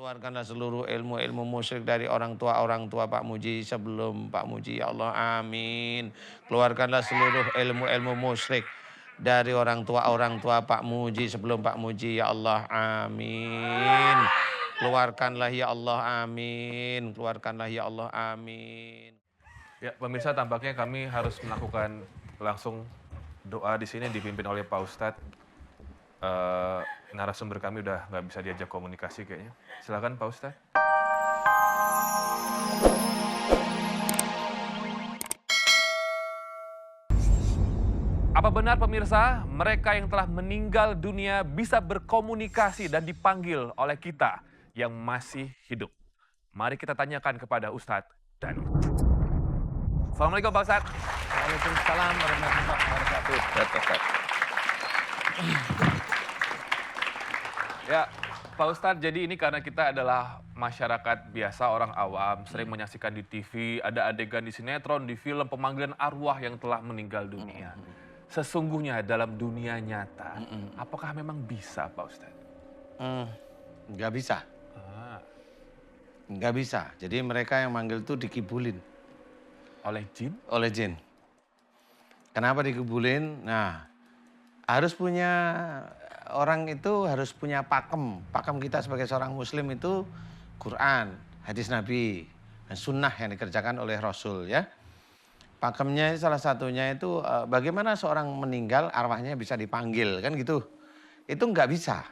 Keluarkanlah seluruh ilmu-ilmu musyrik dari orang tua Pak Muji sebelum Pak Muji, ya Allah, amin. Keluarkanlah seluruh ilmu-ilmu musyrik dari orang tua Pak Muji sebelum Pak Muji, ya Allah, amin. Keluarkanlah ya Allah, amin. Keluarkanlah ya Allah, amin. Ya, pemirsa tampaknya kami harus melakukan langsung doa di sini dipimpin oleh Pak Ustadz. Narasumber kami udah nggak bisa diajak komunikasi kayaknya. Silakan Pak Ustadz. Apa benar pemirsa, mereka yang telah meninggal dunia bisa berkomunikasi dan dipanggil oleh kita yang masih hidup? Mari kita tanyakan kepada Ustadz Danu. Assalamualaikum Pak Ustadz. Waalaikumsalam warahmatullahi wabarakatuh. Ya, Pak Ustadz, jadi ini karena kita adalah masyarakat biasa, orang awam, sering menyaksikan di TV, ada adegan di sinetron, di film, pemanggilan arwah yang telah meninggal dunia. Sesungguhnya dalam dunia nyata, apakah memang bisa, Pak Ustadz? Nggak bisa. Nggak bisa. Jadi mereka yang manggil itu dikibulin. Oleh jin? Oleh jin. Kenapa dikibulin? Nah, harus punya, orang itu harus punya pakem. Pakem kita sebagai seorang muslim itu Quran, hadis Nabi, dan sunnah yang dikerjakan oleh Rasul, ya. Pakemnya salah satunya itu bagaimana seorang meninggal arwahnya bisa dipanggil, kan gitu. Itu nggak bisa.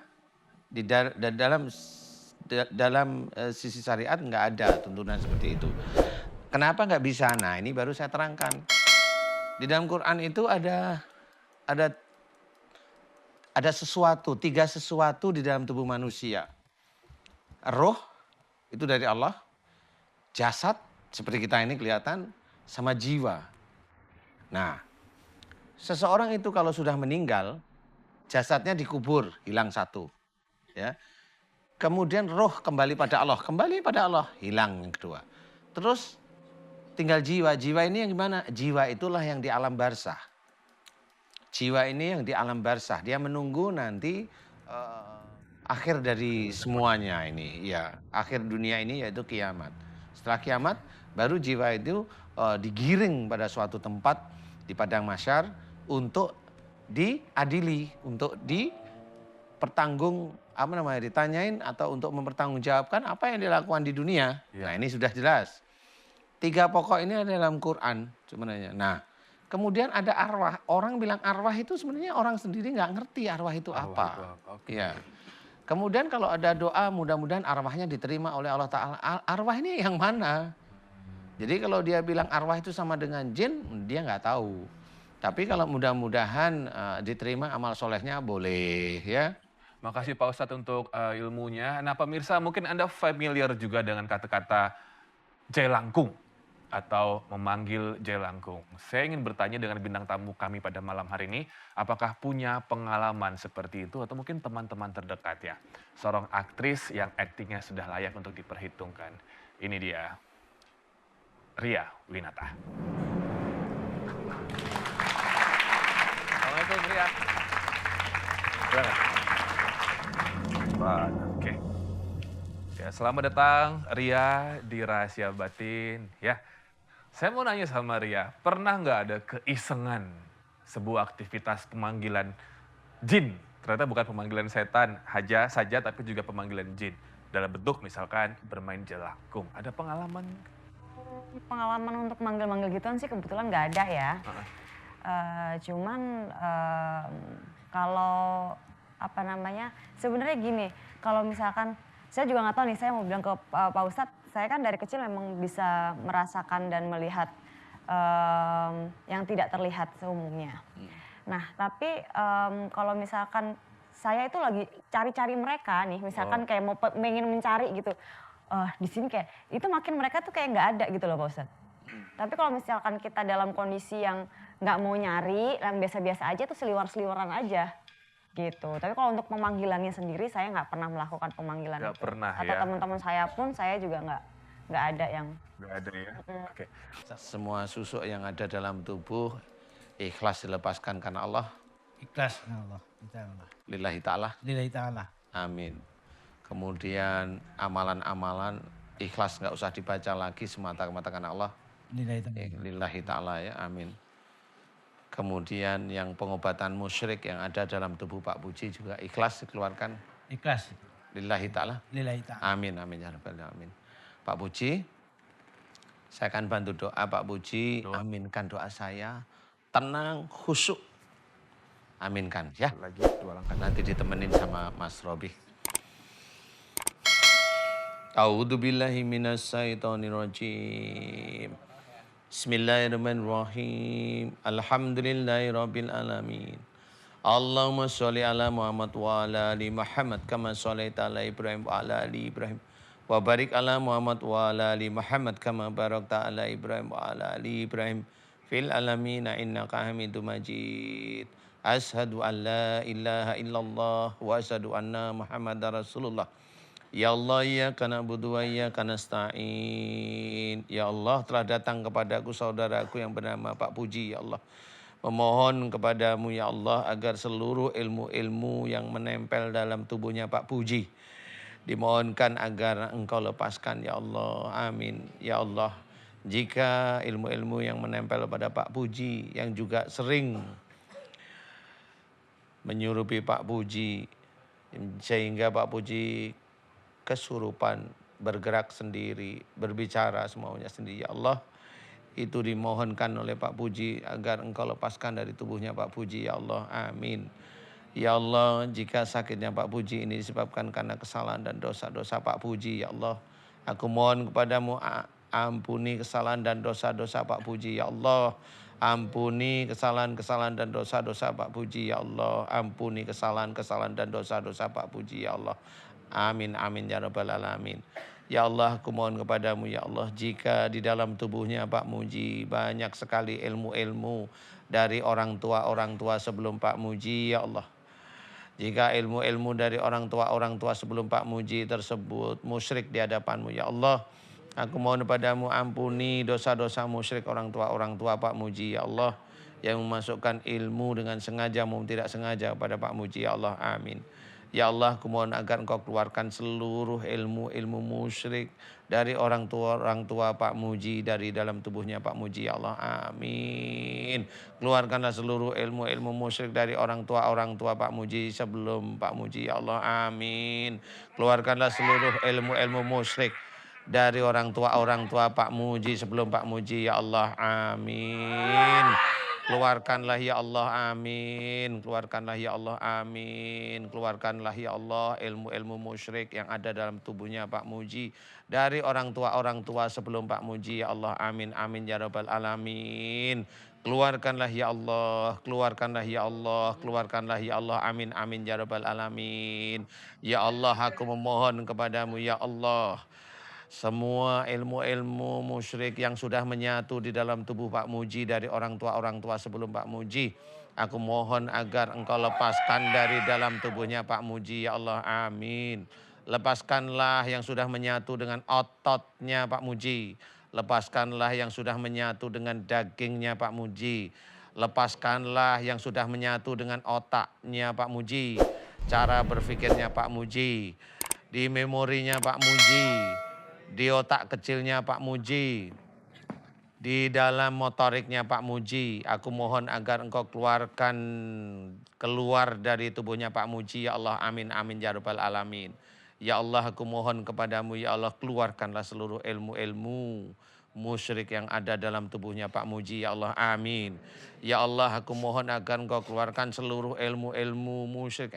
Dalam sisi syariat nggak ada tuntunan seperti itu. Kenapa nggak bisa? Nah, ini baru saya terangkan. Di dalam Quran itu ada sesuatu, 3 sesuatu di dalam tubuh manusia. Roh itu dari Allah, jasad seperti kita ini kelihatan, sama jiwa. Nah, seseorang itu kalau sudah meninggal, jasadnya dikubur, hilang satu. Ya. Kemudian roh kembali pada Allah, hilang yang kedua. Terus tinggal jiwa. Jiwa ini yang gimana? Jiwa itulah yang di alam barzah. Jiwa ini yang di alam barzah. Dia menunggu nanti akhir dari semuanya ini. Ya, akhir dunia ini yaitu kiamat. Setelah kiamat, baru jiwa itu digiring pada suatu tempat di padang mahsyar untuk diadili, untuk ditanyain atau untuk mempertanggungjawabkan apa yang dilakukan di dunia. Nah, ini sudah jelas. 3 pokok ini ada dalam Quran sebenarnya. Nah, kemudian ada arwah. Orang bilang arwah itu sebenarnya orang sendiri nggak ngerti arwah itu apa. Okay. Ya. Kemudian kalau ada doa, mudah-mudahan arwahnya diterima oleh Allah Ta'ala. Arwah ini yang mana? Jadi kalau dia bilang arwah itu sama dengan jin, dia nggak tahu. Tapi kalau mudah-mudahan diterima amal solehnya, boleh, ya. Makasih Pak Ustadz untuk ilmunya. Nah pemirsa, mungkin Anda familiar juga dengan kata-kata jelangkung atau memanggil jelangkung. Saya ingin bertanya dengan bintang tamu kami pada malam hari ini, apakah punya pengalaman seperti itu atau mungkin teman-teman terdekat ya. Seorang aktris yang aktingnya sudah layak untuk diperhitungkan. Ini dia, Ria Winata. Assalamualaikum Ria. Oke. Ya, selamat datang Ria di Rahasia Batin. Ya, saya mau nanya sama Ria, pernah nggak ada keisengan sebuah aktivitas pemanggilan jin? Ternyata bukan pemanggilan setan saja, tapi juga pemanggilan jin. Dalam bentuk misalkan bermain jelangkung. Ada pengalaman? Pengalaman untuk manggil-manggil gituan sih kebetulan nggak ada ya. Cuman kalau sebenarnya gini, kalau misalkan saya juga nggak tahu nih, saya mau bilang ke Pak Ustadz, saya kan dari kecil memang bisa merasakan dan melihat yang tidak terlihat seumumnya. Nah tapi kalau misalkan saya itu lagi cari-cari mereka nih, misalkan kayak mau pengen mencari gitu, di sini kayak itu makin mereka tuh kayak nggak ada gitu loh Pak Ustadz. Tapi kalau misalkan kita dalam kondisi yang nggak mau nyari, yang biasa-biasa aja tuh seliwer-seliweran aja gitu. Tapi kalau untuk pemanggilannya sendiri saya nggak pernah melakukan pemanggilan Nggak itu. pernah Atau ya? teman-teman saya pun saya juga nggak ada yang. Nggak ada ya? Oke. Semua susuk yang ada dalam tubuh ikhlas dilepaskan karena Allah. Ikhlas karena Allah. Insya Allah. Lillahi ta'ala. Lillahi ta'ala. Amin. Kemudian amalan-amalan ikhlas nggak usah dibaca lagi, semata-mata karena Allah. Lillahi ta'ala ya, amin. Kemudian yang pengobatan musyrik yang ada dalam tubuh Pak Puji juga ikhlas dikeluarkan. Ikhlas. Lillahi ta'ala. Lillahi ta'ala. Amin, amin ya rabbal alamin. Pak Puji, saya akan bantu doa Pak Puji, aminkan doa saya. Tenang, khusyuk. Aminkan ya. Lagi 2 langkah. Nanti ditemenin sama Mas Robi. A'udzu billahi minasyaitonir rajim. Bismillahirrahmanirrahim. Alhamdulillahirabbil alamin. Allahumma sholli ala Muhammad wa ala ali Muhammad kama sholaita ala Ibrahim wa ala ali Ibrahim. Wa barik ala Muhammad wa ala ali Muhammad kama barakta ala Ibrahim wa ala ali Ibrahim fil alamin innaka Hamidum Majid. Ashhadu an la ilaha illallah wa asyhadu anna Muhammadar Rasulullah. Ya Allah, iyyaka na'budu wa iyyaka nasta'in. Ya Allah, telah datang kepadaku saudaraku yang bernama Pak Puji, ya Allah. Memohon kepadamu ya Allah agar seluruh ilmu-ilmu yang menempel dalam tubuhnya Pak Puji dimohonkan agar engkau lepaskan ya Allah. Amin. Ya Allah, jika ilmu-ilmu yang menempel pada Pak Puji yang juga sering menyurupi Pak Puji sehingga Pak Puji kesurupan, bergerak sendiri, berbicara semaunya sendiri. Ya Allah, itu dimohonkan oleh Pak Puji agar engkau lepaskan dari tubuhnya Pak Puji. Ya Allah, amin. Ya Allah, jika sakitnya Pak Puji ini disebabkan karena kesalahan dan dosa-dosa Pak Puji, ya Allah, aku mohon kepadamu ampuni kesalahan dan dosa-dosa Pak Puji. Ya Allah, ampuni kesalahan-kesalahan dan dosa-dosa Pak Puji. Ya Allah, ampuni kesalahan-kesalahan dan dosa-dosa Pak Puji. Ya Allah, amin, amin ya rabbal alamin. Ya Allah, aku mohon kepadamu ya Allah, jika di dalam tubuhnya Pak Muji banyak sekali ilmu-ilmu dari orang tua sebelum Pak Muji, ya Allah. Jika ilmu-ilmu dari orang tua sebelum Pak Muji tersebut musyrik di hadapanmu, ya Allah, aku mohon kepadamu ampuni dosa-dosa musyrik orang tua Pak Muji, ya Allah, yang memasukkan ilmu dengan sengaja maupun tidak sengaja pada Pak Muji, ya Allah, amin. Ya Allah, aku mohon agar engkau keluarkan seluruh ilmu-ilmu musyrik dari orang tua Pak Muji dari dalam tubuhnya Pak Muji, ya Allah, amin. Keluarkanlah seluruh ilmu-ilmu musyrik dari orang tua Pak Muji sebelum Pak Muji, ya Allah, amin. Keluarkanlah seluruh ilmu-ilmu musyrik dari orang tua Pak Muji sebelum Pak Muji, ya Allah, amin. Keluarkanlah ya Allah, amin. Keluarkanlah ya Allah, amin. Keluarkanlah ya Allah ilmu-ilmu musyrik yang ada dalam tubuhnya Pak Muji dari orang tua sebelum Pak Muji, ya Allah, amin, amin ya rabbal alamin. Keluarkanlah ya Allah, keluarkanlah ya Allah, keluarkanlah ya Allah, amin, amin ya rabbal alamin. Ya Allah, aku memohon kepadamu ya Allah, semua ilmu-ilmu musyrik yang sudah menyatu di dalam tubuh Pak Muji dari orang tua sebelum Pak Muji, aku mohon agar engkau lepaskan dari dalam tubuhnya Pak Muji, ya Allah, amin. Lepaskanlah yang sudah menyatu dengan ototnya Pak Muji. Lepaskanlah yang sudah menyatu dengan dagingnya Pak Muji. Lepaskanlah yang sudah menyatu dengan otaknya Pak Muji. Cara berpikirnya Pak Muji. Di memorinya Pak Muji. Di otak kecilnya Pak Muji, di dalam motoriknya Pak Muji, aku mohon agar engkau keluarkan keluar dari tubuhnya Pak Muji, ya Allah, amin, amin ya rabbal alamin. Ya Allah, aku mohon kepadamu ya Allah, keluarkanlah seluruh ilmu-ilmu musyrik yang ada dalam tubuhnya Pak Muji, ya Allah, amin. Ya Allah, aku mohon agar engkau keluarkan seluruh ilmu-ilmu musyrik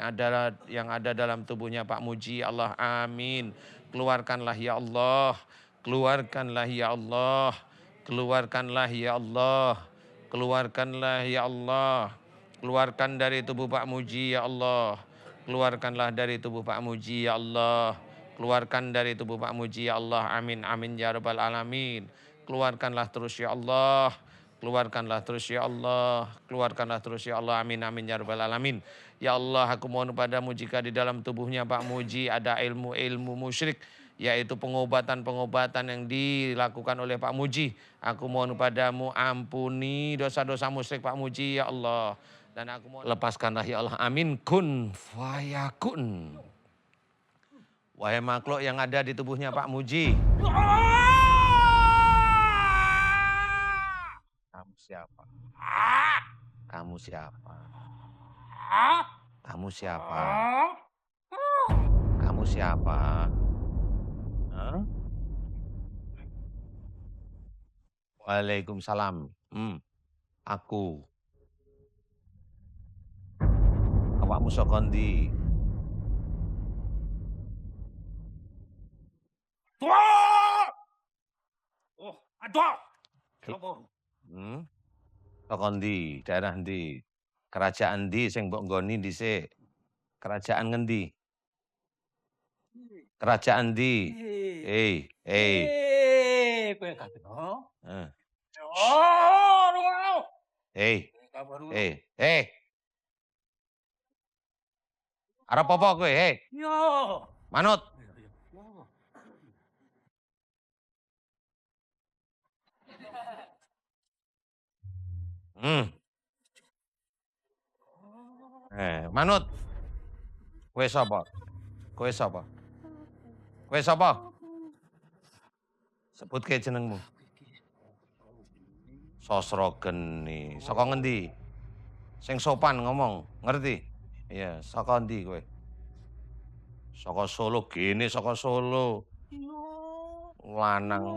yang ada dalam tubuhnya Pak Muji, ya Allah, amin. Keluarkanlah ya Allah, keluarkanlah ya Allah, keluarkanlah ya Allah, keluarkanlah ya Allah, keluarkan dari tubuh Pak Muji ya Allah, keluarkanlah dari tubuh Pak Muji ya Allah, keluarkan dari tubuh Pak Muji ya Allah, amin, amin ya rabbal alamin. Keluarkanlah terus ya Allah, keluarkanlah terus ya Allah, keluarkanlah terus ya Allah, amin, amin ya rabbal alamin. Ya Allah, aku mohon padamu jika di dalam tubuhnya Pak Muji ada ilmu-ilmu musyrik, yaitu pengobatan-pengobatan yang dilakukan oleh Pak Muji. Aku mohon padamu ampuni dosa-dosa musyrik Pak Muji ya Allah. Dan aku mohon lepaskanlah ya Allah, amin. Kun fayakun. Wahai makhluk yang ada di tubuhnya Pak Muji. Kamu siapa? Kamu siapa? Kamu siapa? Kamu siapa? Hah? Waalaikumsalam. Aku. Awakmu saka ndi? Oh, aduh. Hmm? Saka ndi? Daerah ndi? Kerajaan ndi sing mbok nggoni dhisik? Kerajaan ngendi? Kerajaan ndi? Hei. Kowe kabeh. Eh. Oh, rungono. Hei. Hei. Arep apa kowe? Hei. Yo. Manut. Manut. Kowe sapa? Kowe sapa? Kowe sapa? Sebutke jenengmu. Sosro Geni. Saka ngendi? Sing sopan ngomong, ngerti? Iya, saka ndi kowe? Saka Solo, gene saka Solo. Lanang.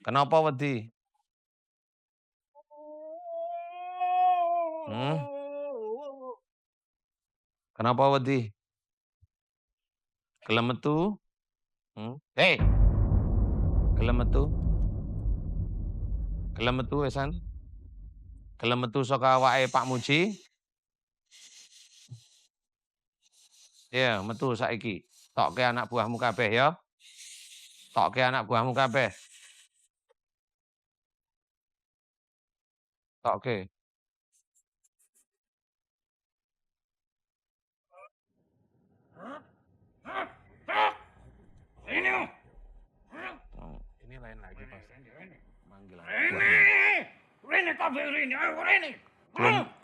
Kenapa wedi? Kenapa wedi? Gelem metu? Hei. Gelem metu? Gelem metu wesan? Gelem metu saka awake Pak Muji? Ya, metu saiki. Tokke anak buahmu kabeh ya. Tokke anak buahmu kabeh. Tokke. Ini lain lagi, Pak. Manggil anak Rene. buahmu. Rene kabeh rene. Ayo rene.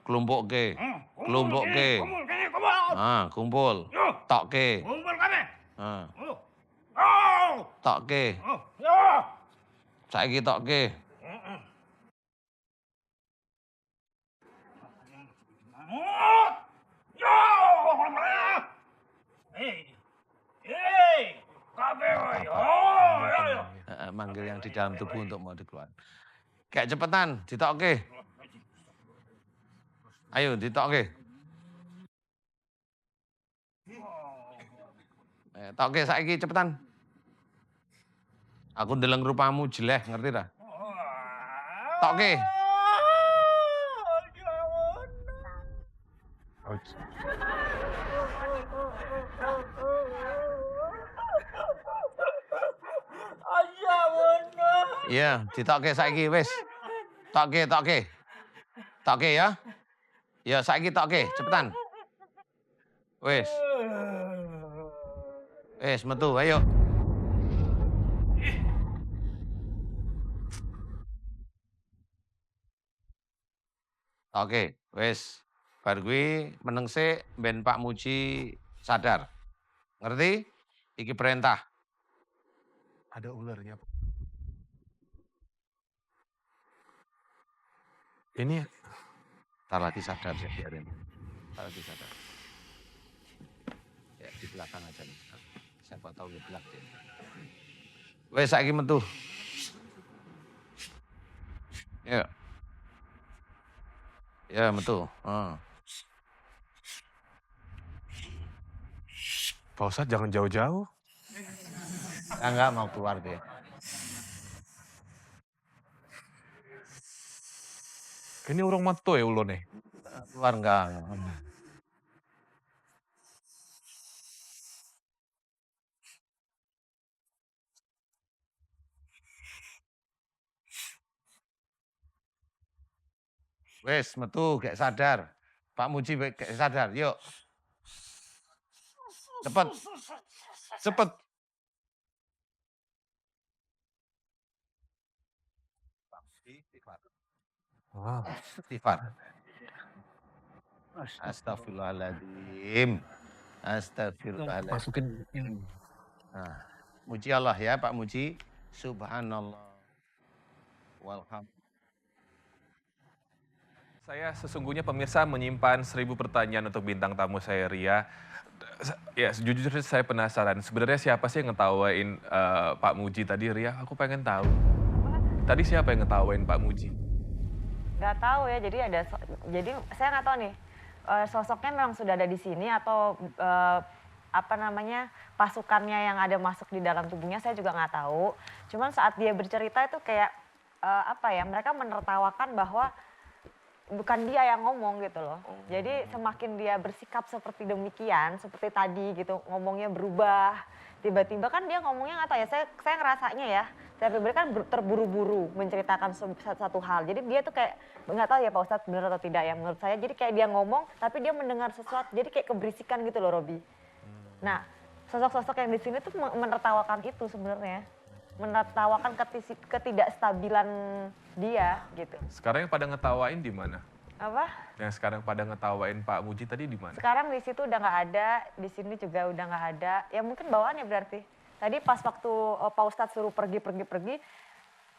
Kelumpukke. Kelumpukke. Kumpul kene kumpul. Kumpul. Yo. Tokke. Kumpul kabeh. Ah, Oh. tokke. Oh. Yo. Saiki tokke. Yo. Kabeh. Yo. Manggil yang di dalam tubuh untuk mau dikeluarkan. Kayak cepetan, ditokke. Ayo, ditokke. Tokke saiki cepetan. Aku ndeleng rupamu jeleh, ngerti ta? Tokke. Iya, ditokke saiki wis. Tokke. Tokke ya. Ya saiki tokke, cepetan. Wis. Wis metu, ayo. Oke, wis. Bar kuwi meneng sik ben Pak Muji sadar. Ngerti? Iki perintah. Ada ularnya, Pak. Ini Entar lagi sadar ya, biarin. Entar lagi sadar. Ya, di belakang aja nih. Siapa tahu di belakang. Wes saiki metu. Ya. Ya, metu. Pak Ustadz jangan jauh-jauh. Enggak mau keluar deh. Ini urung metu ya ulone. Keluar enggak. Wes metu gak sadar. Pak Muji gak sadar. Yuk. Cepet. Cepet. Istighfar. Astagfirullahaladzim. Astagfirullahaladzim. Masukin ini. Nah, muji Allah ya Pak Muji. Subhanallah. Walhamdulillah. Saya sesungguhnya pemirsa menyimpan 1000 pertanyaan untuk bintang tamu saya Ria. Ya sejujurnya saya penasaran, sebenarnya siapa sih yang ngetawain Pak Muji tadi Ria? Aku pengen tahu. Tadi siapa yang ngetawain Pak Muji? Nggak tahu ya, jadi saya nggak tahu nih sosoknya memang sudah ada di sini atau apa namanya pasukannya yang ada masuk di dalam tubuhnya, saya juga nggak tahu. Cuman saat dia bercerita itu kayak apa ya, mereka menertawakan bahwa bukan dia yang ngomong gitu loh. Jadi semakin dia bersikap seperti demikian, seperti tadi gitu, ngomongnya berubah. Tiba-tiba kan dia ngomongnya nggak tahu ya, saya ngerasanya ya, saya pribadi kan terburu-buru menceritakan satu hal. Jadi dia tuh kayak, nggak tahu ya Pak Ustadz benar atau tidak ya menurut saya. Jadi kayak dia ngomong, tapi dia mendengar sesuatu, jadi kayak keberisikan gitu loh Robi. Nah, sosok-sosok yang di sini tuh menertawakan itu sebenarnya. Menertawakan ketidakstabilan dia gitu. Sekarang yang pada ngetawain di mana? Apa? Yang sekarang pada ngetawain Pak Muji tadi di mana? Sekarang di situ udah nggak ada, di sini juga udah nggak ada. Ya mungkin bawaannya berarti. Tadi pas waktu Pak Ustadz suruh pergi,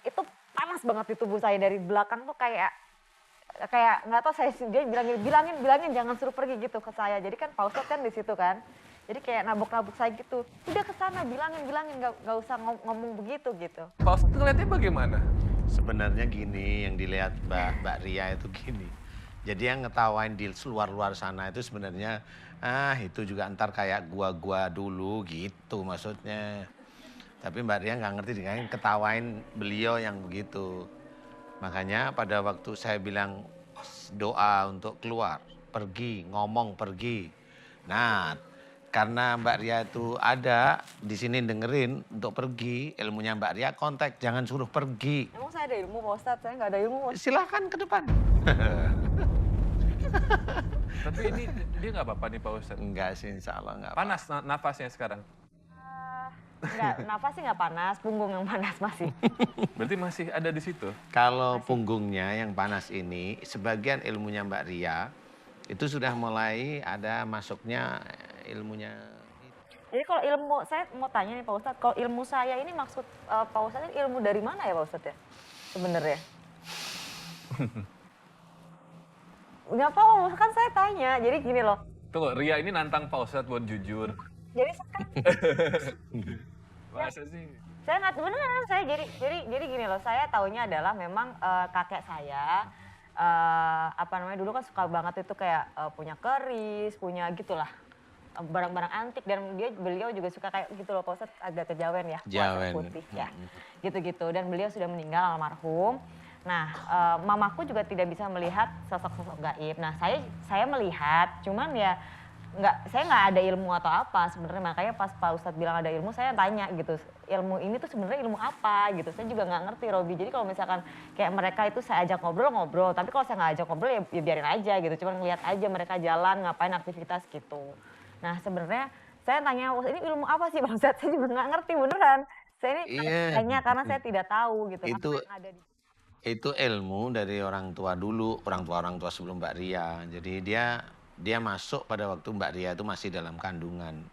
itu panas banget di tubuh saya dari belakang tuh kayak nggak tahu dia bilangin jangan suruh pergi gitu ke saya. Jadi kan Pak Ustadz kan di situ kan. Jadi kayak nabok-nabok saya gitu. Udah ke sana bilangin nggak usah ngomong begitu gitu. Pak Ustadz ngeliatnya bagaimana? Sebenarnya gini, yang dilihat Mbak Ria itu gini. Jadi yang ngetawain di luar sana itu sebenarnya, itu juga ntar kayak gua dulu gitu maksudnya. Tapi Mbak Ria nggak ngerti dengan ketawain beliau yang begitu. Makanya pada waktu saya bilang doa untuk keluar, pergi, ngomong pergi. Nah, karena Mbak Ria itu ada di sini dengerin untuk pergi, ilmunya Mbak Ria kontak, jangan suruh pergi. Emang saya ada ilmu Pak Ustadz? Saya nggak ada ilmu. Silahkan ke depan. Tapi ini dia nggak apa-apa nih Pak Ustadz? Enggak sih, insya Allah enggak. Panas nafasnya sekarang? Nggak, nafas sih nggak panas, punggung yang panas masih. Berarti masih ada di situ? Kalau punggungnya yang panas ini, sebagian ilmunya Mbak Ria, itu sudah mulai ada masuknya ilmunya. Jadi kalau ilmu, saya mau tanya nih Pak Ustadz, kalau ilmu saya ini maksud Pak Ustadz ini ilmu dari mana ya Pak Ustadz ya? Sebenarnya. Nggak apa-apa, kan saya tanya, jadi gini loh. Tunggu, Ria ini nantang Pak Ustadz buat jujur. Jadi saya Masa sih? saya nggak beneran, saya jadi gini loh, saya taunya adalah memang kakek saya, apa namanya dulu kan suka banget itu kayak punya keris, punya gitulah. Barang-barang antik dan beliau juga suka kayak gitu loh Pak Ustadz, agak kejawen ya, Jawen. putih ya, gitu-gitu. Dan beliau sudah meninggal almarhum. Nah, mamaku juga tidak bisa melihat sosok-sosok gaib. Nah, saya melihat, cuman ya saya nggak ada ilmu atau apa sebenarnya. Makanya pas Pak Ustadz bilang ada ilmu, saya tanya gitu, ilmu ini tuh sebenarnya ilmu apa gitu. Saya juga nggak ngerti Robi. Jadi kalau misalkan kayak mereka itu saya ajak ngobrol, tapi kalau saya nggak ajak ngobrol ya biarin aja gitu. Cuman ngeliat aja mereka jalan, ngapain aktivitas gitu. Nah sebenarnya saya tanya, ini ilmu apa sih Bang Ustadz? Saya juga nggak ngerti beneran. Saya ini tanya karena saya tidak tahu gitu. Itu apa yang ada di... itu ilmu dari orang tua dulu, orang tua sebelum Mbak Ria. Jadi dia masuk pada waktu Mbak Ria itu masih dalam kandungan.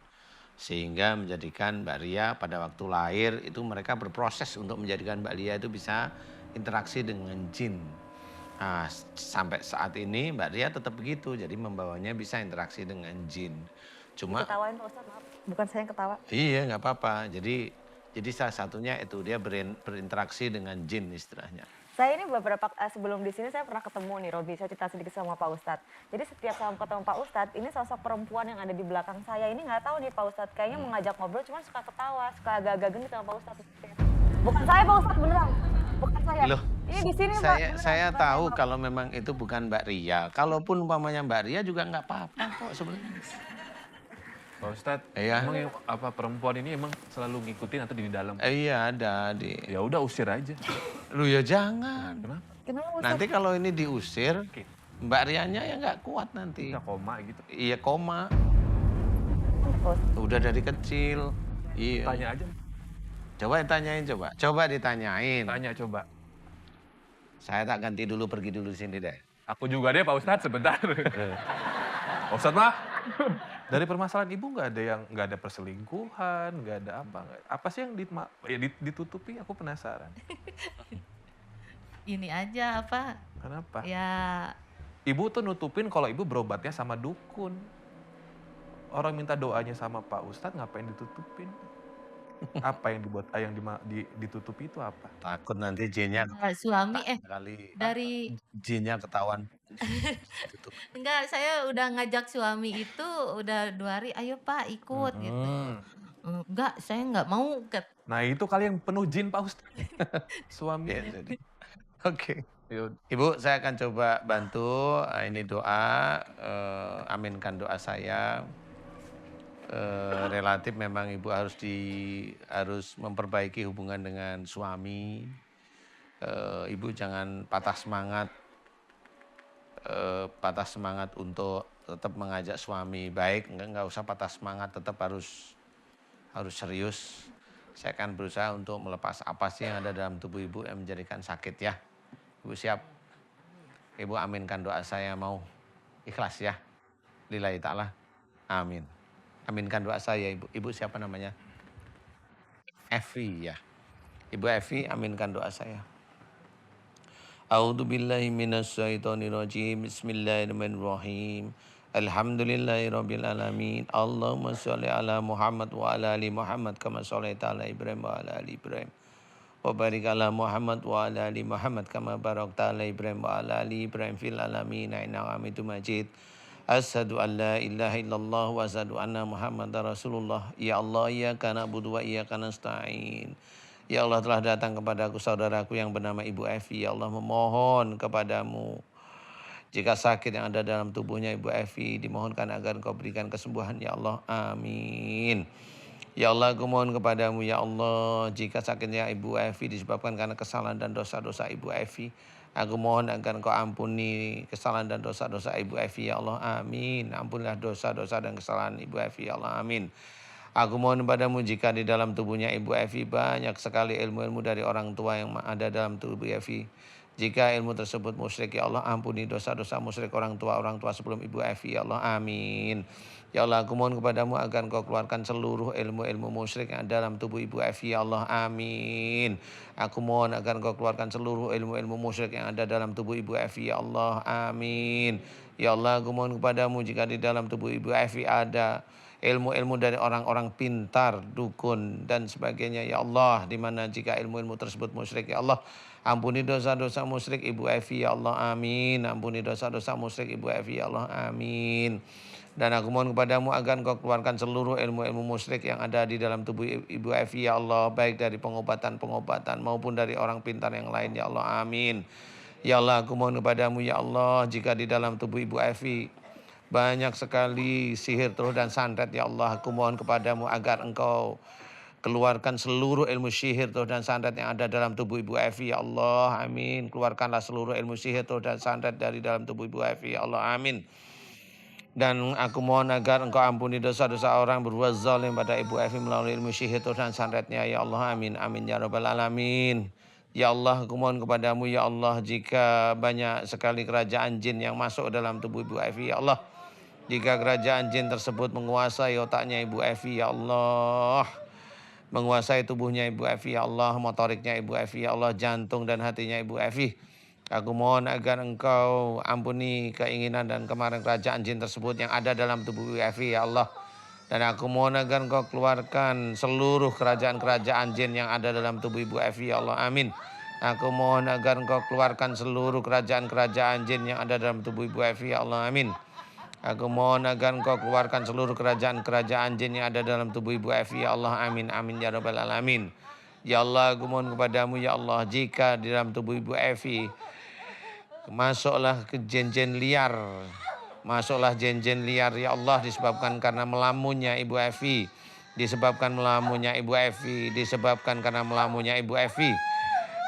Sehingga menjadikan Mbak Ria pada waktu lahir itu mereka berproses untuk menjadikan Mbak Ria itu bisa interaksi dengan jin. Nah, sampai saat ini Mbak Ria tetap begitu, jadi membawanya bisa interaksi dengan jin. Cuma Ketawain Pak Ustadz, maaf. Bukan saya yang ketawa. iya nggak apa-apa. Jadi salah satunya itu dia berinteraksi dengan jin istilahnya. Saya ini beberapa sebelum di sini saya pernah ketemu nih Robi, saya cerita sedikit sama Pak Ustadz. Jadi setiap saya ketemu Pak Ustadz, ini sosok perempuan yang ada di belakang saya ini nggak tahu nih Pak Ustadz, kayaknya mengajak ngobrol cuma suka ketawa, suka agak-agak genit sama Pak Ustadz. Bukan saya Pak Ustadz beneran, bukan saya. Loh, ini di sini Pak. Beneran, saya bukan tahu saya, Pak. kalau memang itu bukan Mbak Ria. Kalaupun umpamanya Mbak Ria juga nggak apa-apa kok sebenarnya. Pak Ustadz, Iya. emang apa perempuan ini emang selalu ngikutin atau di dalam? Iya ada di. Ya udah usir aja. Lu ya jangan. Kenapa? Kenapa Ustadz? Nanti kalau ini diusir, Oke. Mbak Rianya ya nggak kuat nanti. Kita koma gitu. Iya koma. Pak Ustadz. Udah dari kecil. Iya. Tanya aja. Coba ditanyain coba. Coba ditanyain. Tanya coba. Saya tak ganti dulu pergi dulu sini deh. Aku juga deh Pak Ustadz sebentar. Pak Ustadz mah Dari permasalahan ibu nggak ada perselingkuhan, nggak ada apa, apa sih yang ditutupi? Aku penasaran. Ini aja apa, Kenapa? ya Ibu tuh nutupin kalau ibu berobatnya sama dukun. Orang minta doanya sama Pak Ustadz, ngapain ditutupin? Apa yang ditutupi itu apa? Takut nanti jinnya suami kali, dari jinnya ketahuan. Tutup. enggak, saya udah ngajak suami itu udah 2 hari, "Ayo Pak ikut," gitu. "Enggak, saya nggak mau," Nah itu kali yang penuh jin Pak Ustadz. Ya, Suaminya. jadi. Oke. Yaudah. Ibu, saya akan coba bantu. Ini doa, aminkan doa saya. Relatif memang ibu harus memperbaiki hubungan dengan suami. Ibu jangan patah semangat untuk tetap mengajak suami baik. Enggak usah patah semangat, tetap harus serius. Saya akan berusaha untuk melepas apa sih yang ada dalam tubuh ibu yang menjadikan sakit ya. Ibu siap? Ibu aminkan doa saya, mau ikhlas ya. Lillahi ta'ala. Amin. Aminkan doa saya ibu. Ibu siapa namanya? Evi ya. Ibu Evi, aminkan doa saya. A'udzubillahi minasyaitonirrajim. Bismillahirrahmanirrahim. Alhamdulillahirabbil alamin. Allahumma sholli ala Muhammad wa ala ali Muhammad kama shallaita ala Ibrahim wa ala ali Ibrahim. Wa barik ala Muhammad wa ala ali Muhammad kama barakta ala Ibrahim wa ala ali Ibrahim fil alamin innaka Hamidum Majid. Asyhadu an la ilaha illallah wa asyhadu anna Muhammadar Rasulullah. Ya Allah, iyyaka na'budu wa iyyaka nasta'in. Ya Allah, telah datang kepadaku saudaraku yang bernama Ibu Evi. Ya Allah, memohon kepadamu, jika sakit yang ada dalam tubuhnya Ibu Evi, dimohonkan agar Engkau berikan kesembuhan. Ya Allah, amin. Ya Allah, aku mohon kepadamu ya Allah, jika sakitnya Ibu Evi disebabkan karena kesalahan dan dosa-dosa Ibu Evi, aku mohon agar Engkau ampuni kesalahan dan dosa-dosa Ibu Evi ya Allah, amin. Ampunilah dosa-dosa dan kesalahan Ibu Evi ya Allah, amin. Aku mohon padamu jika di dalam tubuhnya Ibu Evi banyak sekali ilmu-ilmu dari orang tua yang ada dalam tubuh Evi. Jika ilmu tersebut musyrik ya Allah, ampuni dosa-dosa musyrik orang tua sebelum Ibu Evi ya Allah, amin. Ya Allah, aku mohon kepadamu agar Engkau keluarkan seluruh ilmu-ilmu musyrik yang ada dalam tubuh Ibu Evi ya Allah, amin. Aku mohon agar Engkau keluarkan seluruh ilmu-ilmu musyrik yang ada dalam tubuh Ibu Evi ya Allah, amin. Ya Allah, aku mohon kepadamu jika di dalam tubuh Ibu Evi ada ilmu-ilmu dari orang-orang pintar, dukun dan sebagainya ya Allah, di mana jika ilmu-ilmu tersebut musyrik ya Allah, ampuni dosa-dosa musyrik Ibu Evi ya Allah, amin. Ampuni dosa-dosa musyrik Ibu Evi ya Allah, amin. Dan aku mohon kepadamu agar Engkau keluarkan seluruh ilmu-ilmu musyrik yang ada di dalam tubuh Ibu Evi ya Allah, baik dari pengobatan-pengobatan maupun dari orang pintar yang lain ya Allah, amin. Ya Allah, aku mohon kepadamu ya Allah, jika di dalam tubuh Ibu Evi banyak sekali sihir terus dan santet ya Allah, aku mohon kepadamu agar Engkau keluarkan seluruh ilmu sihir terus dan santet yang ada dalam tubuh Ibu Evi ya Allah, amin. Keluarkanlah seluruh ilmu sihir terus dan santet dari dalam tubuh Ibu Evi ya Allah, amin. Dan aku mohon agar Engkau ampuni dosa-dosa orang berbuat zalim pada Ibu Evi melalui ilmu sihir terus dan santetnya ya Allah, amin. Amin ya rabbal alamin. Ya Allah, aku mohon kepadamu ya Allah, jika banyak sekali kerajaan jin yang masuk dalam tubuh Ibu Evi ya Allah, jika kerajaan jin tersebut menguasai otaknya Ibu Evi ya Allah, menguasai tubuhnya Ibu Evi ya Allah, motoriknya Ibu Evi ya Allah, jantung dan hatinya Ibu Evi, aku mohon agar Engkau ampuni keinginan dan kemarahan kerajaan jin tersebut yang ada dalam tubuh Ibu Evi ya Allah. Dan aku mohon agar Engkau keluarkan seluruh kerajaan-kerajaan jin yang ada dalam tubuh Ibu Evi ya Allah, amin. Aku mohon agar Engkau keluarkan seluruh kerajaan-kerajaan jin yang ada dalam tubuh Ibu Evi ya Allah, amin. Aku mohon agar Engkau keluarkan seluruh kerajaan-kerajaan jin yang ada dalam tubuh Ibu Evi ya Allah, amin. Amin ya rabbal alamin. Ya Allah, aku mohon kepadamu ya Allah, jika di dalam tubuh Ibu Evi masuklah ke jin-jin liar, masuklah jin-jin liar ya Allah, disebabkan karena melamunnya Ibu Evi, disebabkan melamunnya Ibu Evi, disebabkan karena melamunnya Ibu Evi,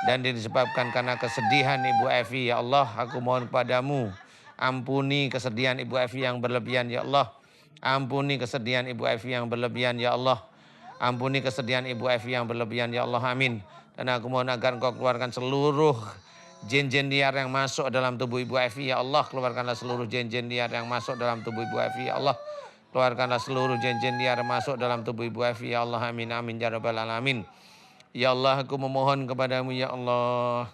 dan disebabkan karena kesedihan Ibu Evi ya Allah, aku mohon kepadamu, ampuni kesedihan Ibu Evi yang berlebihan ya Allah, ampuni kesedihan Ibu Evi yang berlebihan ya Allah, ampuni kesedihan Ibu Evi yang berlebihan ya Allah, amin. Dan aku mohon agar Engkau keluarkan seluruh jin-jin liar yang masuk dalam tubuh Ibu Evi ya Allah, keluarkanlah seluruh jin-jin liar yang masuk dalam tubuh Ibu Evi ya Allah, Keluarkanlah seluruh jin-jin liar masuk dalam tubuh Ibu Evi. Ya Allah, amin, amin, ya rabbal alamin. Ya Allah, aku memohon kepadamu, ya Allah,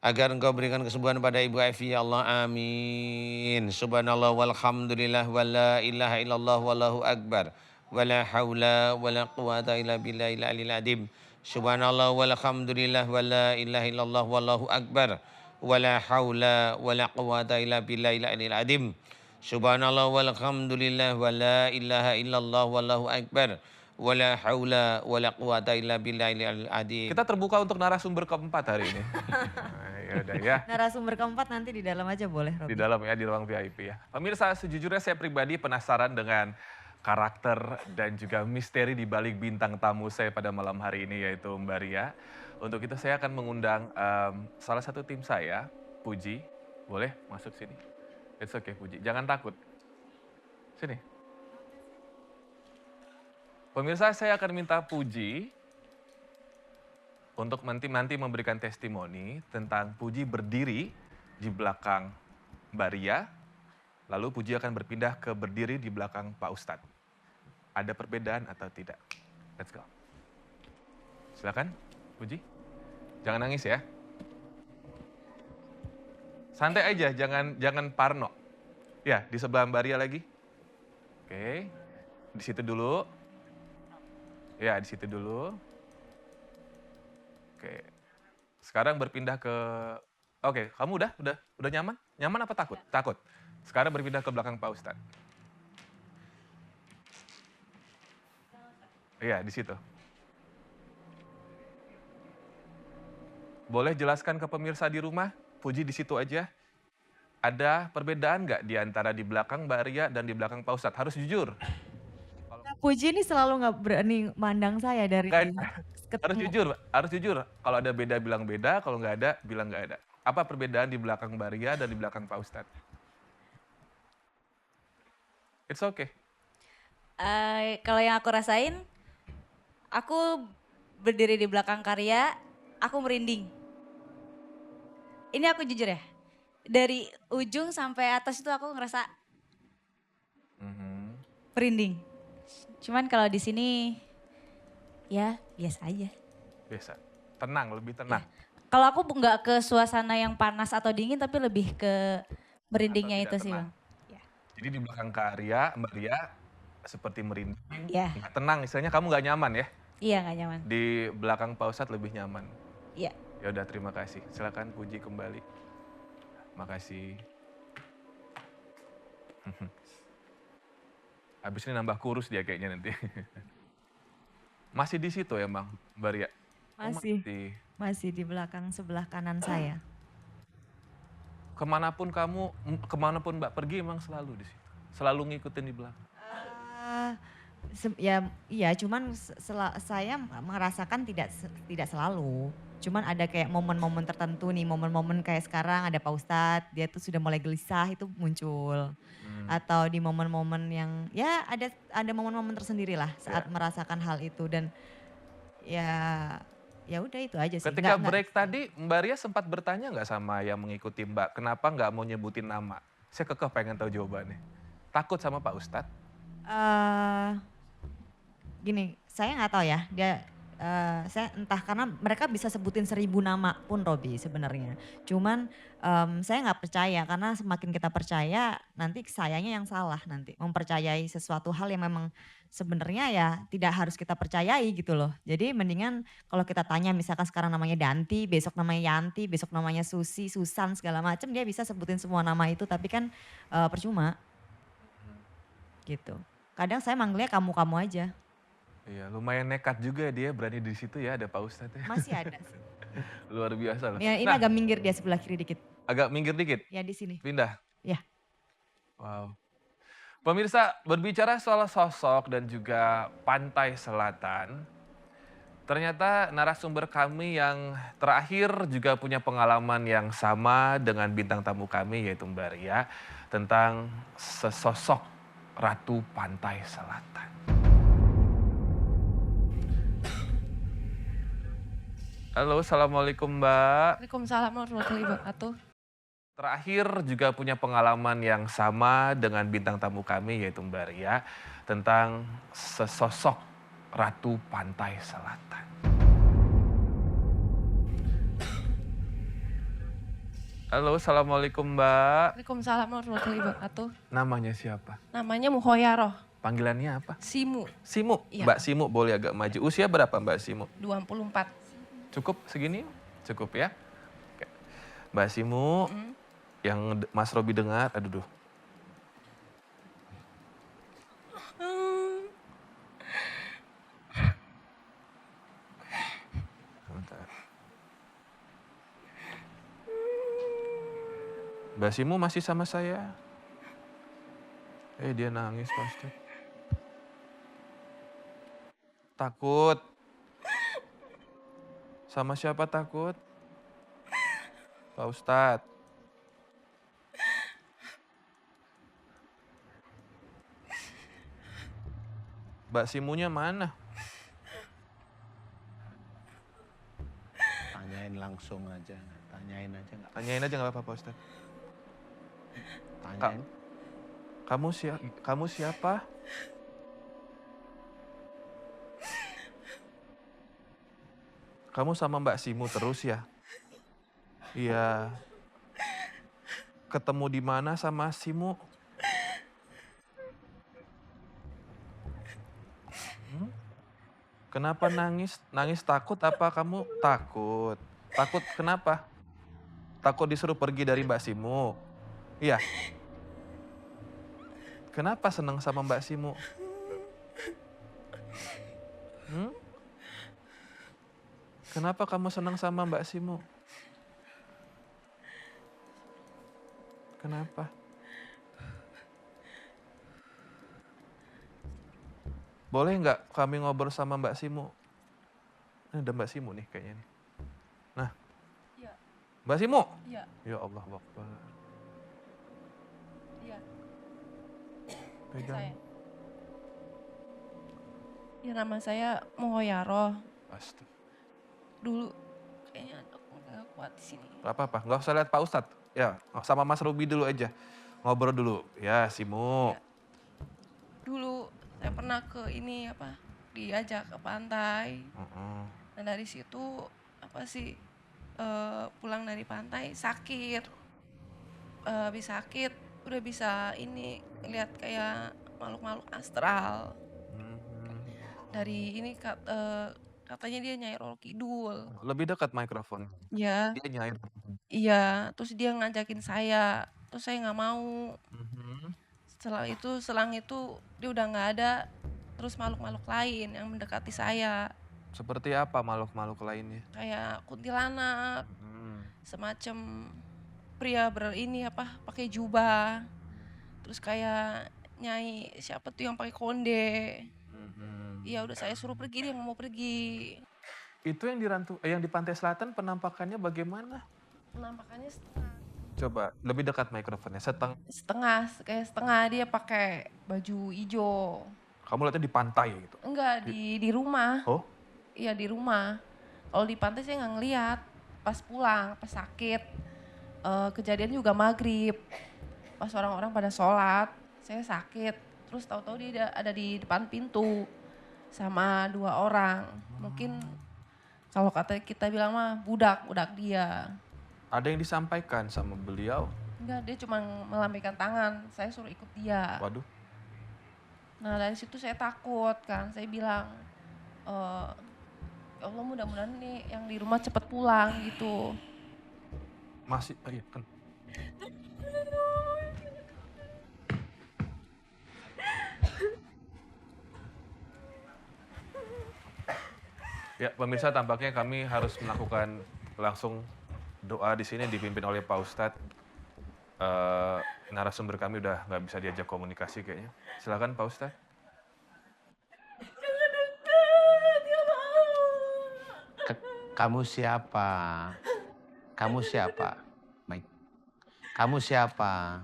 agar engkau berikan kesembuhan pada Ibu Evi, ya Allah, amin. Subhanallah walhamdulillah wa la ilaha illallah wallahu akbar. Wa la hawla wa la quwata illa billahil aliyil azim. Subhanallah walhamdulillah wa la ilaha illallah wallahu akbar. Wa la hawla wa la quwata illa billahil aliyil azim. Subhanallah walhamdulillah wa la ilaha illallah wallahu akbar. Wa la hawla wa la quwata illa billahil aliyil azim. Kita terbuka untuk narasumber keempat hari ini. Ya udah ya. Narasumber keempat nanti di dalam aja boleh, Di Robi. dalam ya, di ruang VIP ya. Pemirsa, sejujurnya saya pribadi penasaran dengan karakter dan juga misteri di balik bintang tamu saya pada malam hari ini, yaitu Mbak Ria. Untuk itu saya akan mengundang salah satu tim saya, Puji. Boleh masuk sini? It's okay, Puji. Jangan takut. Sini. Pemirsa, saya akan minta Puji untuk nanti memberikan testimoni tentang Puji berdiri di belakang Mbak Ria, lalu Puji akan berpindah ke berdiri di belakang Pak Ustadz. Ada perbedaan atau tidak? Let's go. Silakan, Puji. Jangan nangis ya. Santai aja, jangan parno. Ya, di sebelah Mbak Ria lagi. Oke, di situ dulu. Ya, di situ dulu. Oke. Sekarang berpindah ke Oke, kamu udah nyaman? Nyaman apa takut? Takut. Sekarang berpindah ke belakang Pak Ustadz. Iya, di situ. Boleh jelaskan ke pemirsa di rumah? Puji di situ aja. Ada perbedaan nggak di antara di belakang Mbak Ria dan di belakang Pak Ustadz? Harus jujur. Puji ini selalu nggak berani mandang saya dari Kan, harus ketemu. jujur. Kalau ada beda bilang beda, kalau nggak ada bilang nggak ada. Apa perbedaan di belakang Mbak Ria dan di belakang Pak Ustadz? It's okay. Kalau yang aku rasain, aku berdiri di belakang Karya, aku merinding. Ini aku jujur ya, dari ujung sampai atas itu aku ngerasa Mhm. merinding. Cuman kalau di sini, ya biasa aja. Biasa. Tenang, lebih tenang. Kalau aku nggak ke suasana yang panas atau dingin, tapi lebih ke merindingnya Atau itu tidak sih tenang. Bang. Jadi di belakang Mbak Ria seperti merinding. Iya, Nggak tenang, istilahnya kamu nggak nyaman ya. iya nggak nyaman. Di belakang Pak Ustadz lebih nyaman. Iya. Ya udah, terima kasih. Silakan Puji kembali. Makasih. Habis ini nambah kurus dia kayaknya nanti. Masih di situ ya, Bang, Mbak Ria? Oh, Masih. masih. Masih di belakang sebelah kanan saya. Kemanapun Mbak pergi emang selalu di situ. Selalu ngikutin di belakang. Iya, cuman saya merasakan tidak selalu. Cuman ada kayak momen-momen tertentu nih, momen-momen kayak sekarang ada Pak Ustadz, dia tuh sudah mulai gelisah itu muncul. Atau di momen-momen yang ya ada momen-momen tersendiri lah saat merasakan hal itu dan ya udah itu aja sih. Ketika Nggak- break tadi, Mbak Ria sempat bertanya nggak sama yang mengikuti Mbak, kenapa nggak mau nyebutin nama? Saya kekeh pengen tahu jawabannya. Takut sama Pak Ustadz? Gini, saya nggak tahu ya. Saya entah karena mereka bisa sebutin 1000 nama pun Robi sebenarnya. Cuman saya nggak percaya karena semakin kita percaya nanti sayanya yang salah nanti. Mempercayai sesuatu hal yang memang sebenarnya ya tidak harus kita percayai gitu loh. Jadi mendingan kalau kita tanya misalkan sekarang namanya Danti, besok namanya Yanti, besok namanya Susi, Susan segala macam dia bisa sebutin semua nama itu tapi kan percuma gitu. Kadang saya manggilnya kamu-kamu aja. Iya, lumayan nekat juga dia berani di situ ya, ada Pak Ustadz ya. Masih ada sih. Luar biasa loh. Ya, ini Nah, agak minggir dia sebelah kiri dikit. agak minggir dikit, Ya di sini. pindah. Ya. Wow. Pemirsa, berbicara soal sosok dan juga pantai selatan, ternyata narasumber kami yang terakhir juga punya pengalaman yang sama dengan bintang tamu kami yaitu Mbak Ria tentang sesosok Ratu Pantai Selatan. Halo, Assalamualaikum Mbak. Waalaikumsalam warahmatullahi wabarakatuh. Terakhir juga punya pengalaman yang sama dengan bintang tamu kami yaitu Mbak Ria tentang sesosok ratu pantai selatan. Halo, assalamualaikum Mbak. Waalaikumsalam warahmatullahi wabarakatuh. Namanya siapa? Namanya Muhoyaroh, Panggilannya apa? Simu, Simu. Iya. Mbak Simu boleh agak maju. Usia berapa Mbak Simu? 24. Cukup segini? Cukup ya. Oke. Mbak Simu, yang Mas Robi dengar, aduh duh. Sebentar. Mbak Simu masih sama saya? Dia nangis pasti. Takut? Sama siapa takut? Pak Ustadz. Mbak Simunya mana? Tanyain langsung aja, tanyain aja nggak? Tanyain aja nggak apa-apa Pak Ustadz. Tanyain. Kamu siapa? Kamu sama Mbak Simu terus ya? Iya. Ketemu di mana sama Simu? Kenapa nangis? Nangis takut apa kamu? Takut. Takut kenapa? Takut disuruh pergi dari Mbak Simu? Iya. Kenapa senang sama Mbak Simu? Kenapa kamu senang sama Mbak Simu? Kenapa? Boleh nggak kami ngobrol sama Mbak Simu? Ini ada Mbak Simu nih kayaknya nih. Nah. Iya. Mbak Simu? Iya. Ya Allah Akbar. Iya. Pegang. Saya. Ya nama saya Muhoyaroh. Astaga. Dulu kayaknya aku nggak kuat di sini. Gak apa-apa, nggak usah lihat Pak Ustadz. Ya, sama Mas Ruby dulu aja. Ngobrol dulu. Ya, Simu. Ya. Dulu saya pernah ke ini diajak ke pantai. Nah dari situ pulang dari pantai sakit. Habis sakit udah bisa lihat kayak makhluk-makhluk astral. Dari ini katanya dia Nyai Roro Kidul. Lebih dekat mikrofon. Ya, Dia nyair. iya. Terus dia ngajakin saya. Terus saya nggak mau. Selang itu dia udah nggak ada. Terus makhluk-makhluk lain yang mendekati saya. Seperti apa makhluk-makhluk lainnya? Kayak kuntilanak. Semacam pria pakai jubah. Terus kayak Nyai siapa tuh yang pakai konde. Iya udah saya suruh pergi, dia nggak mau pergi. Itu yang di Pantai Selatan penampakannya bagaimana? Penampakannya setengah. Coba lebih dekat mikrofonnya. Setengah dia pakai baju hijau. Kamu lihatnya di pantai gitu. Enggak, di rumah. Oh? Iya di rumah. Kalau di pantai saya nggak ngeliat. Pas pulang, pas sakit. Kejadian juga maghrib. Pas orang-orang pada sholat, saya sakit. Terus tahu-tahu dia ada di depan pintu. Sama 2 orang. Mungkin kalau kata kita bilang mah budak dia. Ada yang disampaikan sama beliau? Enggak, dia cuma melambaikan tangan. Saya suruh ikut dia. Waduh. Nah dari situ saya takut kan. Saya bilang, ya Allah mudah-mudahan nih yang di rumah cepet pulang gitu. Masih, iya kan. Ya pemirsa, tampaknya kami harus melakukan langsung doa di sini dipimpin oleh Pak Ustadz. Narasumber kami udah nggak bisa diajak komunikasi kayaknya. Silakan Pak Ustadz. Kamu siapa? Kamu siapa? Baik. Kamu siapa?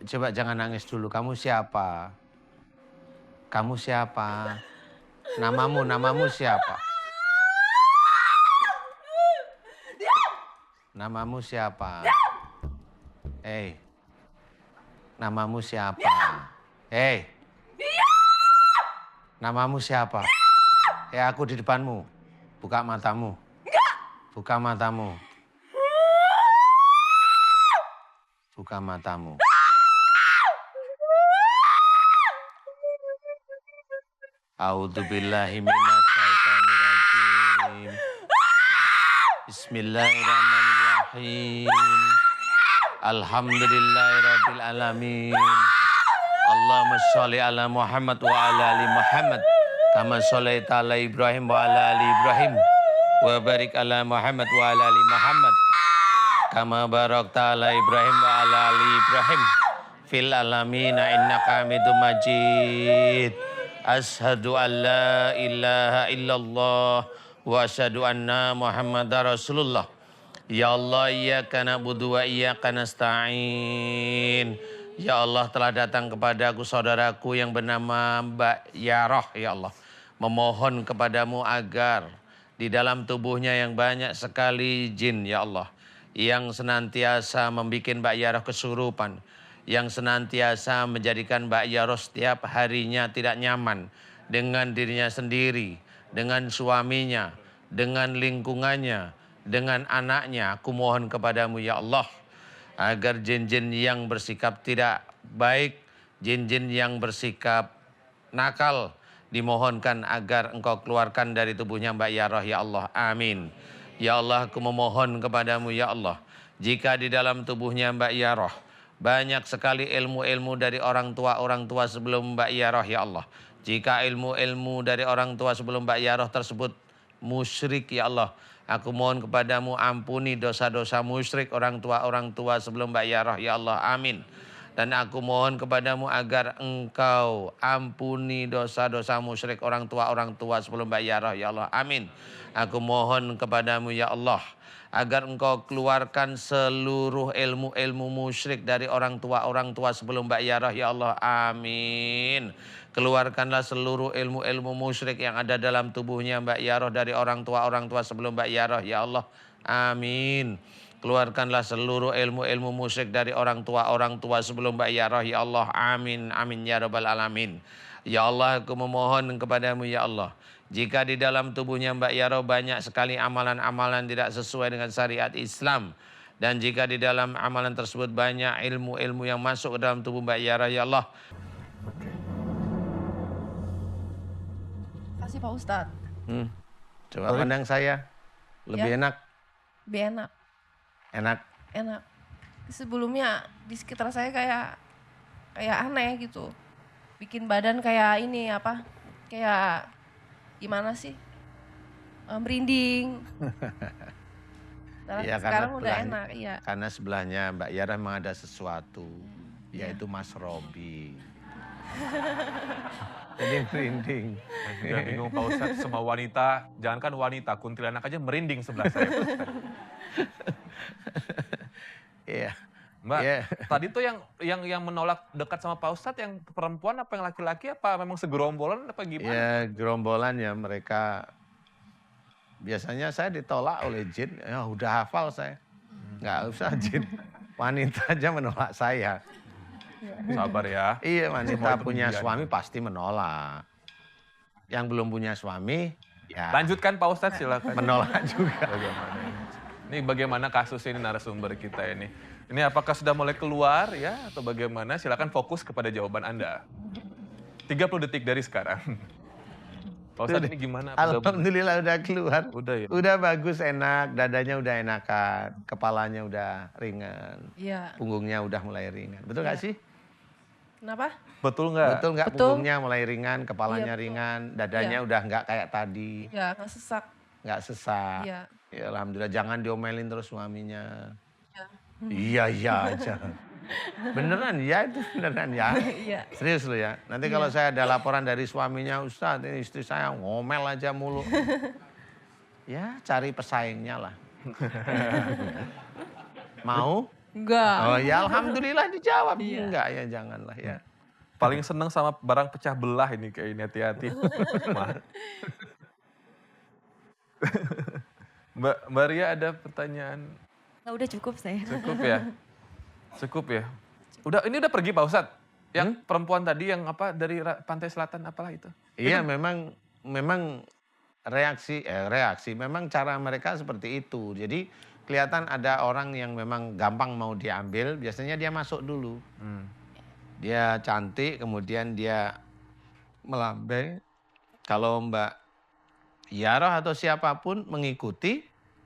Coba jangan nangis dulu. Kamu siapa? Kamu siapa? Namamu siapa? Namamu siapa? Hei, namamu siapa? Hei, namamu siapa? Aku di depanmu. Buka matamu. Buka matamu. Buka matamu. A'udzubillahi minasyaitonirrajim. Bismillahirrahmanirrahim. Alhamdulillahirabbil alamin. Allahumma sholli ala Muhammad wa ala ali Muhammad kama shallaita ala Ibrahim wa ala ali Ibrahim wa barik ala Muhammad wa ala ali Muhammad kama barakta ala Ibrahim wa ala ali Ibrahim fil alamin innaka Hamidum Majid. Ashhadu an la ilaha illallah wa asyhadu anna Muhammadar Rasulullah. Ya Allah, iyyaka na'budu wa iyyaka nasta'in. Ya Allah, telah datang kepadaku saudaraku yang bernama Mbak Yaroh, ya Allah. Memohon kepadamu agar di dalam tubuhnya yang banyak sekali jin, ya Allah. Yang senantiasa membuat Mbak Yaroh kesurupan. Yang senantiasa menjadikan Mbak Yaroh setiap harinya tidak nyaman dengan dirinya sendiri, dengan suaminya, dengan lingkungannya, dengan anaknya. Aku mohon kepadamu ya Allah, agar jin-jin yang bersikap tidak baik, jin-jin yang bersikap nakal, dimohonkan agar engkau keluarkan dari tubuhnya Mbak Yaroh ya Allah. Amin. Ya Allah, aku memohon kepadamu ya Allah, jika di dalam tubuhnya Mbak Yaroh banyak sekali ilmu-ilmu dari orang tua sebelum Mbak Yaroh ya Allah. Jika ilmu-ilmu dari orang tua sebelum Mbak Yaroh tersebut musyrik ya Allah, aku mohon kepadamu ampuni dosa-dosa musyrik orang tua sebelum Mbak Yaroh ya Allah. Amin. Dan aku mohon kepadamu agar engkau ampuni dosa-dosa musyrik orang tua sebelum Mbak Yaroh ya Allah. Amin. Aku mohon kepadamu ya Allah, agar engkau keluarkan seluruh ilmu-ilmu musyrik dari orang tua sebelum Mbak Yaroh ya Allah. Amin. Keluarkanlah seluruh ilmu-ilmu musyrik yang ada dalam tubuhnya Mbak Yaroh dari orang tua sebelum Mbak Yaroh ya Allah. Amin. Keluarkanlah seluruh ilmu-ilmu musyrik dari orang tua sebelum Mbak Yaroh ya Allah. Amin. Amin ya rabbal alamin. Ya Allah, aku memohon kepadamu ya Allah, jika di dalam tubuhnya Mbak Yaroh banyak sekali amalan-amalan tidak sesuai dengan syariat Islam, dan jika di dalam amalan tersebut banyak ilmu-ilmu yang masuk ke dalam tubuh Mbak Yaroh ya Allah. Kasih Pak Ustadz. Coba pandang saya, lebih Ya. enak. Lebih enak. Enak. Enak. Sebelumnya di sekitar saya kayak aneh gitu. Bikin badan kayak ini apa? Kayak gimana sih? Merinding. Iya, Sekarang udah sebelahnya- enak, iya. Karena sebelahnya Mbak Yaroh memang ada sesuatu, yaitu Mas Robi. Jadi merinding. Juga bingung Pak Ustadz, semua wanita, jangankan wanita, kuntilanak aja merinding sebelah saya. Pak Ustadz. Iya. Mbak, Iya. tadi tuh yang menolak dekat sama Pak Ustadz yang perempuan apa yang laki-laki, apa memang segerombolan apa gimana? Ya gerombolan ya mereka. Biasanya saya ditolak oleh jin, ya udah hafal saya. Nggak usah jin. Wanita aja menolak saya. Sabar ya. Iya, Semua wanita itu punya ujian. suami pasti menolak. Yang belum punya suami, ya Lanjutkan Pak Ustadz silakan. menolak juga. Bagaimana ini bagaimana kasus ini narasumber kita ini? Ini apakah sudah mulai keluar ya atau bagaimana? Silakan fokus kepada jawaban Anda. 30 detik dari sekarang. Pak Ustadz ini gimana? Alhamdulillah udah keluar. Udah ya. Udah bagus, enak, dadanya udah enakan, kepalanya udah ringan, Iya. punggungnya udah mulai ringan. Betul nggak sih? Kenapa? Betul nggak? Betul nggak? Betul. Punggungnya mulai ringan, kepalanya Iya, betul. ringan, dadanya Iya. udah nggak kayak tadi, Ya, nggak sesak. nggak sesak. Iya. Ya, alhamdulillah, jangan diomelin terus suaminya. Iya. Iya aja. Beneran ya, itu beneran ya. Iya. Serius lo ya. Nanti kalau saya ada laporan dari suaminya, Ustadz ini istri saya ngomel aja mulu. Ya cari pesaingnya lah. Mau? Enggak. Oh ya alhamdulillah dijawab. Enggak ya janganlah ya. Paling seneng sama barang pecah belah ini kayak ini, hati-hati. Mbak Ria ada pertanyaan? Udah cukup saya. Cukup ya? Cukup ya. Ini udah pergi Pak Ustadz? Yang perempuan tadi yang apa dari pantai selatan apalah itu? Iya, memang reaksi memang cara mereka seperti itu. Jadi kelihatan ada orang yang memang gampang mau diambil, biasanya dia masuk dulu. Dia cantik, kemudian dia melambai. Kalau Mbak Yaroh atau siapapun mengikuti,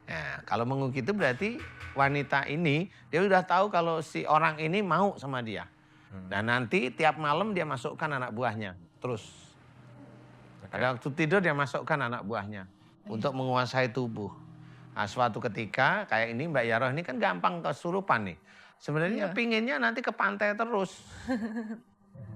nah, kalau mengikuti berarti wanita ini dia udah tahu kalau si orang ini mau sama dia. Dan nanti tiap malam dia masukkan anak buahnya terus. Pada waktu tidur dia masukkan anak buahnya untuk menguasai tubuh. Nah, suatu ketika kayak ini Mbak Yaroh ini kan gampang kesurupan nih. Sebenarnya pinginnya nanti ke pantai terus.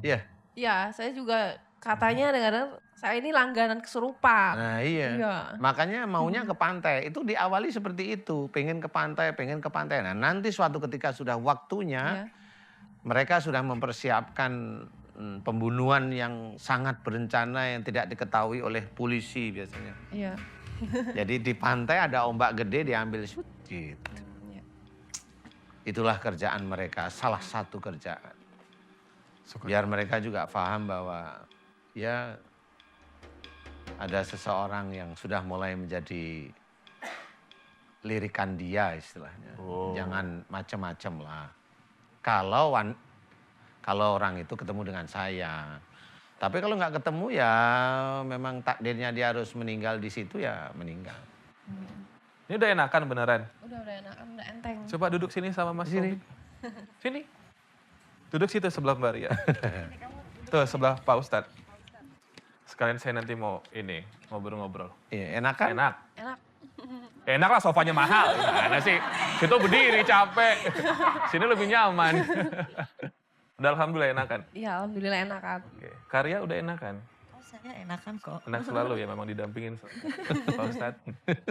Iya. Iya, saya juga katanya dengan saya ini langganan kesurupan. Nah iya. Makanya maunya ke pantai. Itu diawali seperti itu. Pengen ke pantai, pengen ke pantai. Nah nanti suatu ketika sudah waktunya, mereka sudah mempersiapkan pembunuhan yang sangat berencana yang tidak diketahui oleh polisi biasanya. Iya. Jadi di pantai ada ombak gede diambil shoot gitu. Itulah kerjaan mereka, salah satu kerjaan. Biar mereka juga paham bahwa ya ada seseorang yang sudah mulai menjadi lirikan dia istilahnya. Jangan macam-macam lah. Kalau orang itu ketemu dengan saya. Tapi kalau nggak ketemu ya memang takdirnya dia harus meninggal di situ ya meninggal. Ini udah enakan beneran? Udah enakan, udah enteng. Coba duduk sini sama Mas Sini. Sini. Duduk situ sebelah Mbak Ria. Tuh sebelah Pak Ustadz. Sekalian saya nanti mau ngobrol-ngobrol. Iya, enak kan? Enak. Enak. Enak lah, sofanya mahal. Gimana sih? Situ berdiri capek. Sini lebih nyaman. Udah alhamdulillah enakan? Iya, alhamdulillah enakan. Oke. Karya udah enakan? Oh, saya enakan kok. Enak selalu ya, memang didampingin Pak Ustadz.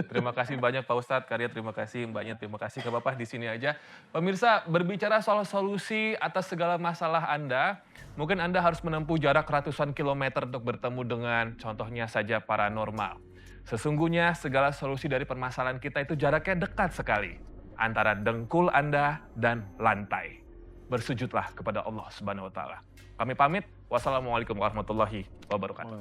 Terima kasih banyak Pak Ustadz, Karya terima kasih, Mbaknya terima kasih, ke Bapak di sini aja. Pemirsa, berbicara soal solusi atas segala masalah Anda, mungkin Anda harus menempuh jarak ratusan kilometer untuk bertemu dengan contohnya saja paranormal. Sesungguhnya segala solusi dari permasalahan kita itu jaraknya dekat sekali. Antara dengkul Anda dan lantai. Bersujudlah kepada Allah Subhanahu wa Ta'ala. Kami pamit. Wassalamualaikum warahmatullahi wabarakatuh.